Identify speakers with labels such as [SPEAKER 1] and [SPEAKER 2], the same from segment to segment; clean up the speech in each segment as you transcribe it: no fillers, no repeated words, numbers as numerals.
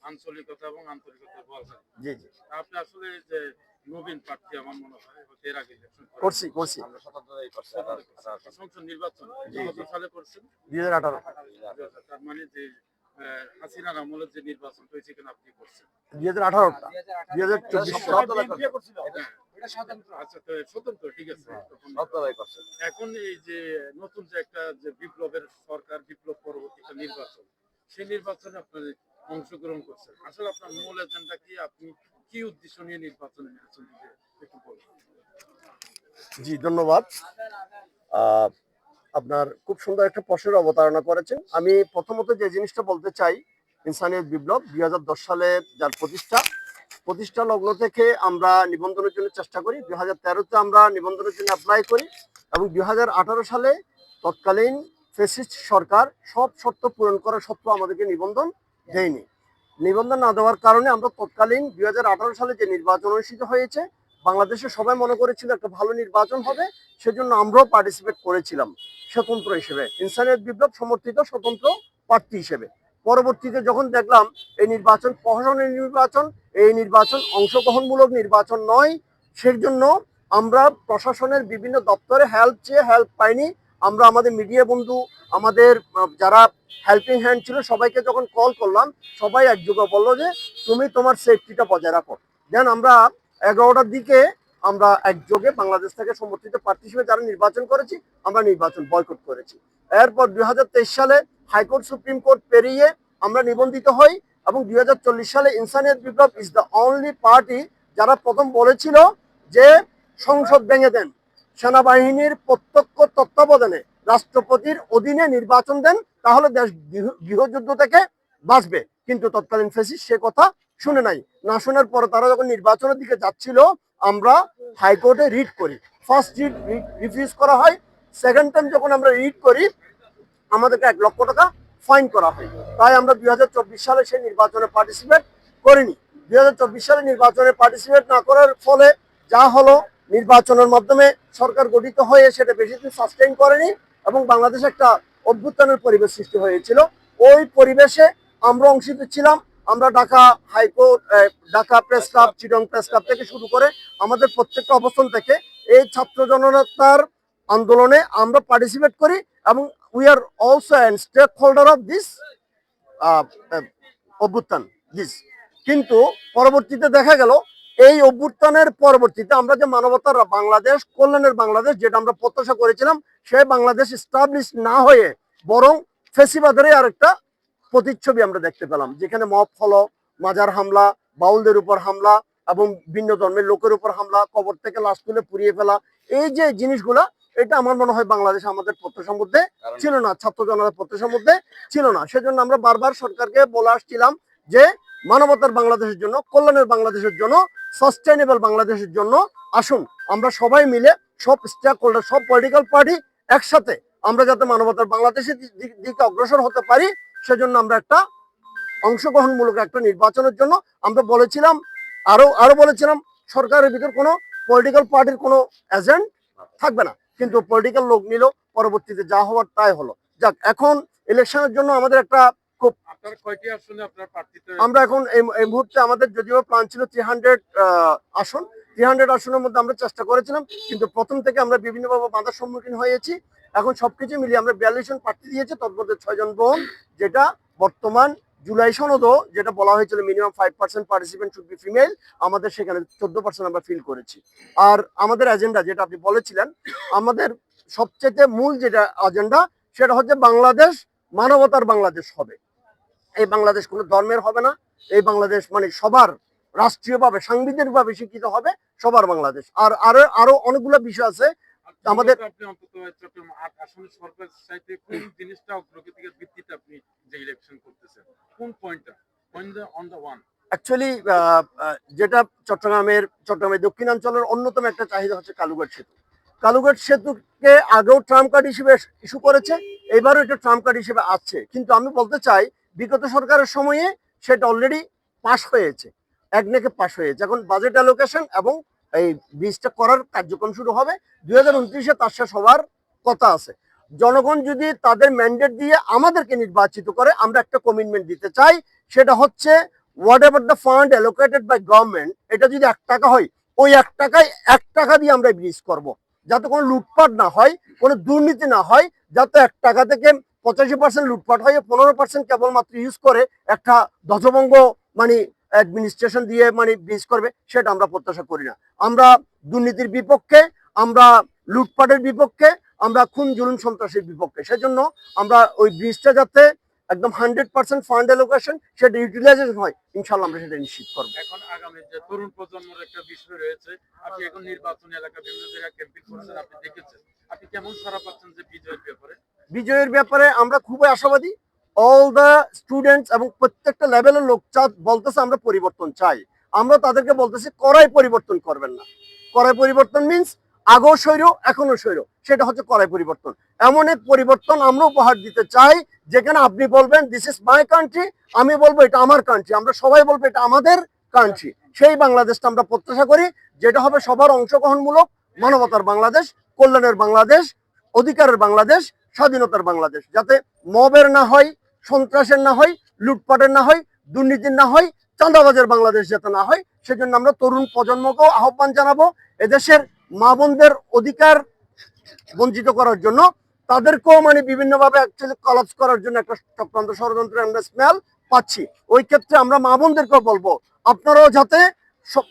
[SPEAKER 1] আঞ্চলিকতা এবং আন্তরিকতা বজায়।
[SPEAKER 2] জি জি
[SPEAKER 1] আপনি আসলে যে নবীন প্রার্থী আমার মনে হয় এর আগে ইলেকশন
[SPEAKER 2] করছি করছি
[SPEAKER 1] সংসদ নির্বাচন কত সালে করছেন?
[SPEAKER 2] 2018
[SPEAKER 1] তার মানে যে হাসিনার আমলের যে নির্বাচন হয়েছে কিনা আপনি করছেন
[SPEAKER 2] 2018টা 2024
[SPEAKER 1] আচ্ছা তো স্বতন্ত্র ঠিক আছে এখন এই যে নতুন যে একটা যে বিপ্লবের সরকার বিপ্লব পরবর্তীতে নির্বাচন সেই নির্বাচনে আপনার অংশগ্রহণ করছেন আসলে আপনার মূল এজেন্ডা কি আপনি কি উদ্দেশ্য নিয়ে নির্বাচনে নেমেছেন একটু বলুন।
[SPEAKER 2] জি ধন্যবাদ। আপনার খুব সুন্দর একটা প্রশ্নের অবতারণা করেছেন। আমি প্রথমত যে জিনিসটা বলতে চাই, ইনসানিয়ত বিপ্লব 2010 সালে যার প্রতিষ্ঠা লগ্ন থেকে আমরা নিবন্ধনের জন্য চেষ্টা করি। 2013-তে আমরা নিবন্ধনের জন্য অ্যাপ্লাই করি এবং 2018 সালে তৎকালীন ফ্যাসিস্ট সরকার সব শর্ত পূরণ করা সত্ত্বেও আমাদেরকে নিবন্ধন দেয়নি। নিবন্ধন না দেওয়ার কারণে আমরা তৎকালীন 2018 সালে যে নির্বাচন অনুষ্ঠিত হয়েছে, বাংলাদেশে সবাই মনে করেছিল একটা ভালো নির্বাচন হবে, সেজন্য আমরাও পার্টিসিপেট করেছিলাম স্বতন্ত্র হিসেবে, ইনসানিয়ত বিপ্লব সমর্থিত স্বতন্ত্র প্রার্থী হিসেবে। পরবর্তীতে যখন দেখলাম এই নির্বাচন প্রহসনের নির্বাচন, এই নির্বাচন অংশগ্রহণমূলক নির্বাচন নয়, সেজন্য আমরা প্রশাসনের বিভিন্ন দপ্তরে হেল্প চেয়ে হেল্প পাইনি। আমরা আমাদের মিডিয়া বন্ধু, আমাদের যারা হেল্পিং হ্যান্ড ছিল সবাইকে যখন কল করলাম, সবাই একযোগে বললো যে তুমি তোমার সেফটিটা বজায় রাখো। দেন আমরা 11টার দিকে আমরা একযোগে বাংলাদেশ থেকে সমর্থিত প্রার্থী হিসেবে যারা নির্বাচন করেছি, আমরা নির্বাচন বয়কট করেছি। এরপর 2023 সালে হাইকোর্ট সুপ্রিম কোর্ট পেরিয়ে আমরা নিবন্ধিত হই এবং 2040 সালে ইনসানিয়ত বিপ্লব ইজ দ্য অনলি পার্টি যারা প্রথম বলেছিল যে সংসদ ভেঙে দেন, সেনাবাহিনীর প্রত্যক্ষ তত্ত্বাবধানে রাষ্ট্রপতির অধীনে নির্বাচন দেন, তাহলে দেশ গৃহযুদ্ধ থেকে বাঁচবে। কিন্তু তৎকালীন ফ্যাসিস্ট সে কথা শুনে নাই। না শোনার পর তারা যখন নির্বাচনের দিকে যাচ্ছিল, আমরা হাইকোর্টে রিট করি। ফার্স্ট রিট রিফিউজ করা হয়। সেকেন্ড টাইম যখন আমরা রিট করি, আমাদেরকে 1 লক্ষ টাকা ফাইন করা হয়। তাই আমরা 2024 সালে সেই নির্বাচনে পার্টিসিপেট করিনি। 2024 সালে নির্বাচনে পার্টিসিপেট না করার ফলে যা হলো, নির্বাচনের মাধ্যমে সরকার গঠিত হয়ে সেটা বেশি দিন সাস্টেইন করেনি এবং বাংলাদেশে একটা অভ্যুত্থানের পরিবেশ সৃষ্টি হয়েছিল। ওই পরিবেশে আমরা অংশিত ছিলাম। আমরা Dhaka high court, Dhaka press club, Chittagong press club থেকে শুরু করে আমাদের প্রত্যেকটা অবস্থান থেকে এই ছাত্র জনতার আন্দোলনে আমরা পার্টিসিপেট করি এবং we are also an stake holder of this অভ্যুত্থান দিস। কিন্তু পরবর্তীতে দেখা গেল এই অভ্যুত্থানের পরবর্তীতে আমরা যে মানবতার বাংলাদেশ, কল্যাণের বাংলাদেশ যেটা আমরা প্রত্যাশা করেছিলাম, সেই বাংলাদেশ এস্টাবলিশ না হয়ে বরং ফেসিবাদেরই আরেকটা প্রতিচ্ছবি আমরা দেখতে পেলাম, যেখানে মব ফলো, মাজার হামলা, বাউলদের উপর হামলা এবং ভিন্ন ধর্মের লোকের উপর হামলা, কবর থেকে লাশ তুলে পুড়িয়ে ফেলা, এই যে জিনিসগুলা, এটা আমার মনে হয় বাংলাদেশ আমাদের প্রত্যাশার মধ্যে ছিল না, ছাত্র জনতার প্রত্যাশার মধ্যে ছিল না। সেজন্য আমরা বারবার সরকারকে বলে আসছিলাম যে মানবতার বাংলাদেশের জন্য, কল্যাণের বাংলাদেশের জন্য, সাস্টেইনেবল বাংলাদেশের জন্য আসুন আমরা সবাই মিলে, সব স্টেক হোল্ডার, সব পলিটিক্যাল পার্টি একসাথে আমরা যাতে মানবতার বাংলাদেশের দিকে অগ্রসর হতে পারি, সেজন্য আমরা একটা অংশগ্রহণমূলক একটা নির্বাচনের জন্য আমরা বলেছিলাম। আরো বলেছিলাম সরকারের ভিতর কোনো পলিটিক্যাল পার্টির কোনো এজেন্ট থাকবে না, কিন্তু পলিটিক্যাল লোক নিল, পরবর্তীতে যা হওয়ার তাই হলো। যাক, এখন ইলেকশনের জন্য আমাদের একটা খুব, আমরা এখন এই মুহূর্তে আমাদের যদিও প্ল্যান ছিল 300 আসন, 300 আসনের মধ্যে আমরা চেষ্টা করেছিলাম, কিন্তু প্রথম থেকে আমরা বিভিন্নভাবে বাধার সম্মুখীন হয়েছি। এখন সবকিছু মিলিয়ে আমরা 42 জন প্রার্থী দিয়েছি, তার মধ্যে 6 জন বোন, যেটা বর্তমান জুলাই সনদও যেটা বলা হয়েছিল minimum 5% participant should be female, আমাদের সেখানে 14% আমরা ফিল করেছি। আর আমাদের এজেন্ডা যেটা আপনি বলেছিলেন, আমাদের সবচেয়ে মূল যেটা এজেন্ডা, সেটা হচ্ছে বাংলাদেশ মানবতার বাংলাদেশ হবে। এই বাংলাদেশ কোনো ধর্মের হবে না, এই বাংলাদেশ মানে সবার রাষ্ট্রীয়ভাবে সাংবিধানিকভাবে স্বীকৃত হবে, সবার বাংলাদেশ। আর আরো আরো অনেকগুলো বিষয় আছে আমাদের।
[SPEAKER 1] আপনি অন্তত চট্টগ্রাম 8 আসনের সরকার চাইতে কোন জিনিসটা অগ্রগতির ভিত্তিতে আপনি যে ইলেকশন করতেছেন, কোন পয়েন্টটা অন দ্য ওয়ান?
[SPEAKER 2] অ্যাকচুয়ালি যেটা চট্টগ্রামের দক্ষিণাঞ্চলের অন্যতম একটা চাহিদা হচ্ছে কালুঘাট সেতু। কালুঘাট সেতুকে আগেও ট্রাম্প কার্ড হিসেবে ইস্যু করেছে, এবারও এটা ট্রাম্প কার্ড হিসেবে আছে। কিন্তু আমি বলতে চাই বিগত সরকারের সময়ে সেটা অলরেডি পাশ হয়েছে, একনেকে পাশ হয়েছে। এখন বাজেট অ্যালোকেশন এবং এই ব্রিজটা করার কার্যক্রম শুরু হবে 2029-এ, তার শেষ হওয়ার কথা আছে। জনগণ যদি তাদের ম্যান্ডেট দিয়ে আমাদেরকে নির্বাচিত করে, আমরা একটা কমিটমেন্ট দিতে চাই, সেটা হচ্ছে whatever the fund allocated by government, এটা যদি 1 টাকা হয়, ওই 1 টাকায় 1 টাকা দিয়ে আমরা ব্রিজ করব, যাতে কোনো লুটপাট না হয়, কোনো দুর্নীতি না হয়, যাতে 1 টাকা থেকে 85% লুটপাট হয়, 15% কেবলমাত্র ইউজ করে একটা ধ্বজভঙ্গ মানে অ্যাডমিনিস্ট্রেশন দিয়ে মানে ব্রিজ করবে, সেটা আমরা প্রত্যাশা করি না। আমরা দুর্নীতির বিপক্ষে, আমরা লুটপাটের বিপক্ষে, আমরা খুন জুলুম সন্ত্রাসের বিপক্ষে। সেজন্য আমরা ওই ব্রিজটা যাতে একদম 100% ফান্ড অ্যালোকেশন সেটা ইউটিলাইজেশন হয়, ইনশাল্লাহ আমরা সেটা নিশ্চিত করবো।
[SPEAKER 1] এখন আগামী যে তরুণ প্রজন্মের একটা বিষয় রয়েছে, আপনি এখন নির্বাচনী এলাকা বিভিন্ন জায়গায় ক্যাম্পেইন করছেন, আপনি দেখেছেন, আপনি কেমন সাড়া পাচ্ছেন যে বিজয়ের ব্যাপারে?
[SPEAKER 2] বিজয়ের ব্যাপারে আমরা খুবই আশাবাদী। অল দ্য স্টুডেন্টস এবং প্রত্যেকটা লেভেলের লোক বলতেছে আমরা পরিবর্তন চাই। আমরা তাদেরকে বলতেছি কড়াই পরিবর্তন করবেন না। কড়াই পরিবর্তন মিন্স আগেও স্বৈর এখনো স্বৈর, সেটা হচ্ছে কড়াই পরিবর্তন। এমন এক পরিবর্তন আমরা উপহার দিতে চাই যেখানে আপনি বলবেন দিস ইজ মাই কান্ট্রি, আমি বলবো এটা আমার কান্ট্রি, আমরা সবাই বলবো এটা আমাদের কান্ট্রি। সেই বাংলাদেশটা আমরা প্রত্যাশা করি, যেটা হবে সবার অংশগ্রহণমূলক, মানবতার বাংলাদেশ, কল্যাণের বাংলাদেশ, অধিকারের বাংলাদেশ, স্বাধীনতার বাংলাদেশ। যাতে মবের না হয়, সন্ত্রাসের না হয়, লুটপাটের না হয়, দুর্নীতির না হয়, চাঁদাবাজের বাংলাদেশ যাতে না হয়, সেজন্য আমরা তরুণ প্রজন্মকেও আহ্বান জানাবো এদেশের মা বোনদের অধিকার বঞ্চিত করার জন্য, তাদেরকেও মানে বিভিন্নভাবে অ্যাকচুয়ালি কলাপস করার জন্য একটা চক্রান্ত ষড়যন্ত্র আমরা স্মেল পাচ্ছি। ওই ক্ষেত্রে আমরা মা বোনদেরকেও বলবো আপনারাও যাতে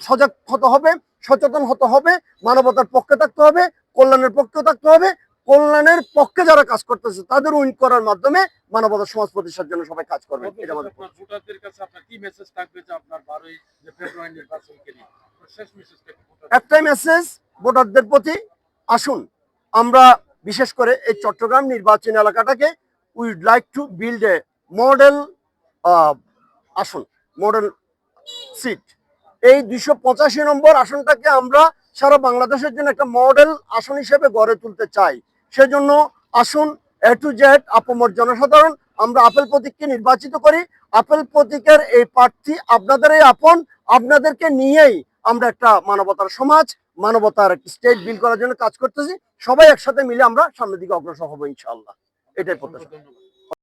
[SPEAKER 2] সজাগ হতে হবে, সচেতন হতে হবে, মানবতার পক্ষে থাকতে হবে, কল্যাণের পক্ষে থাকতে হবে। কল্যাণের পক্ষে যারা কাজ করতেছে তাদের উইন করার মাধ্যমে মানবতার সমাজ প্রতিষ্ঠার জন্য সবাই কাজ করবে। এটা আমাদের
[SPEAKER 1] আপনার ভোটারদের কাছে আপনার কি মেসেজ থাকবে যে আপনার 12ই যে ফেব্রুয়ারি নির্বাচনকে নিয়ে শেষ মেসেজটা কি?
[SPEAKER 2] একটাই মেসেজ ভোটারদের প্রতি, আসুন আমরা বিশেষ করে এই চট্টগ্রাম নির্বাচনী এলাকাটাকে would like to build a model আসন, মডেল সিট। এই 285 নম্বর আসনটাকে আমরা সারা বাংলাদেশের জন্য একটা মডেল আসন হিসেবে গড়ে তুলতে চাই। সেজন্য আসুন এ টু জেড আপামর জনসাধারণ আমরা আপেল প্রতীককে নির্বাচিত করি। আপেল প্রতীকের এই প্রার্থী আপনাদেরই আপন, আপনাদেরকে নিয়েই আমরা একটা মানবতার সমাজ, মানবতার একটা স্টেট বিল্ড করার জন্য কাজ করতেছি। সবাই একসাথে মিলে আমরা সামনের দিকে অগ্রসর হবো ইনশাআল্লাহ, এটাই প্রত্যাশা।
[SPEAKER 1] ধন্যবাদ।